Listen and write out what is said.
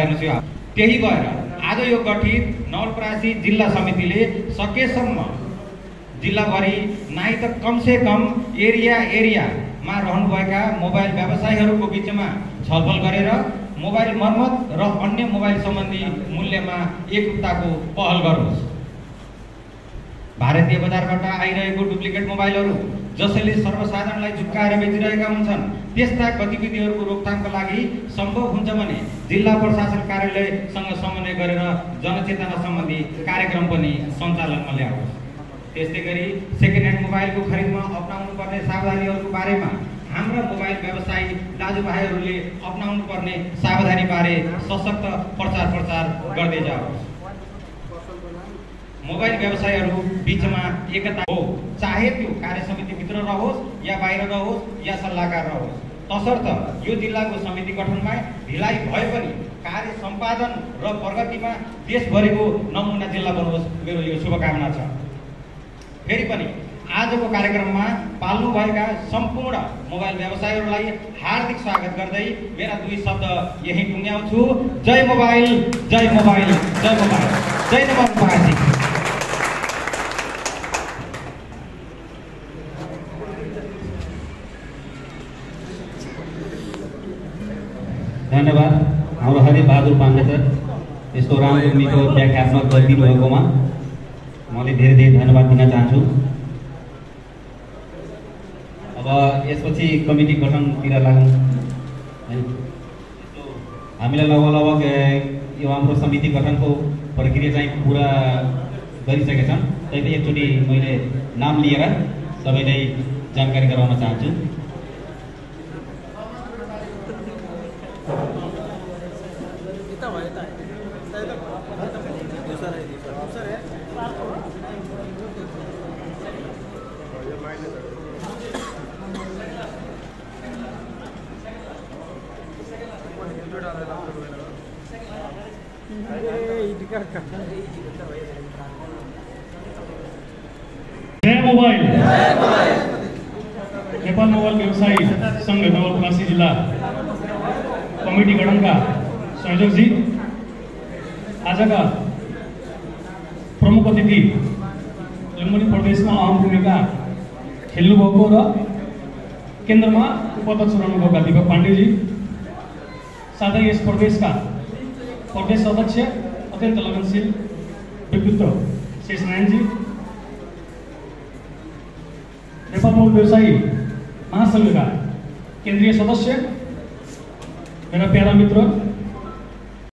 हेर्नुहोस् यो त्यही भएर आज यो गठित नवलपरासी जिल्ला समितिले सकेसम्म जिल्लाभरि नाइ त कमसे कम एरियामा रहनुभएका मोबाइल व्यवसायीहरूको बिचमा छलफल गरेर मोबाइल मर्मत र अन्य मोबाइल सम्बन्धी मूल्यमा एकरूपताको पहल गरोस्। भारतीय बजारबाट आइरहेको डुप्लिकेट मोबाइलहरू जसले सर्वसाधारणलाई झुक्काएर बेचिरहेका हुन्छन् त्यस्ता गतिविधिहरूको रोकथामका लागि सम्भव हुन्छ भने जिल्ला प्रशासन कार्यालयसँग समन्वय गरेर जनचेतना सम्बन्धी कार्यक्रम पनि सञ्चालनमा ल्याओस्। त्यस्तै गरी सेकेन्ड ह्यान्ड मोबाइलको खरिदमा अपनाउनु पर्ने सावधानीहरूको बारेमा हाम्रा मोबाइल व्यवसायी दाजुभाइहरूले अपनाउनु पर्ने सावधानी बारे सशक्त प्रचार गर्दै जाओस्। मोबाइल व्यवसायीहरू बिचमा एकता हो, चाहे त्यो कार्य समितिभित्र रहोस् या बाहिर रहोस् या सल्लाहकार रहोस्, तसर्थ यो जिल्लाको समिति गठनमा ढिलाइ भए पनि कार्य सम्पादन र प्रगतिमा देशभरिको नमुना जिल्ला बनोस्, मेरो यो शुभकामना छ। फेरि पनि आजको कार्यक्रममा पाल्नुभएका सम्पूर्ण मोबाइल व्यवसायीहरूलाई हार्दिक स्वागत गर्दै मेरा दुई शब्द यही टुङ्ग्याउँछु। जय मोबाइल, जय मोबाइल, जय मोबाइल, जय नवलपरासी। धन्यवाद हाम्रो हरि बहादुर पाण्डे सर, यस्तो राम्रो मिठो व्याख्यात्मक गरिदिनु भएकोमा मैले धेरै धेरै धन्यवाद दिन चाहन्छु। अब यसपछि कमिटी गठनतिर लागौँ है। हामीलाई लगभग यो हाम्रो समिति गठनको प्रक्रिया चाहिँ पुरा गरिसकेका छन्। तैपनि एकचोटि मैले नाम लिएर सबैलाई जानकारी गराउन चाहन्छु। जय मोबाइल, नेपाल मोबाइल व्यवसायी संघ नवलपरासी जिल्ला कमिटी गठनका संयोजकजी, आजका प्रमुख अतिथि लुम्बिनी प्रदेशमा अहम भूमिका खेल्नुभएको र केन्द्रमा उपाध्यक्ष रहनुभएका दीपक पाण्डेजी, साथै यस प्रदेशका प्रदेश अध्यक्ष अत्यन्त लगनशील व्यक्तित्व शेषनारायणजी, नेपाल मोबाइल व्यवसायी महासंघका केन्द्रीय सदस्य मेरा प्यारा मित्र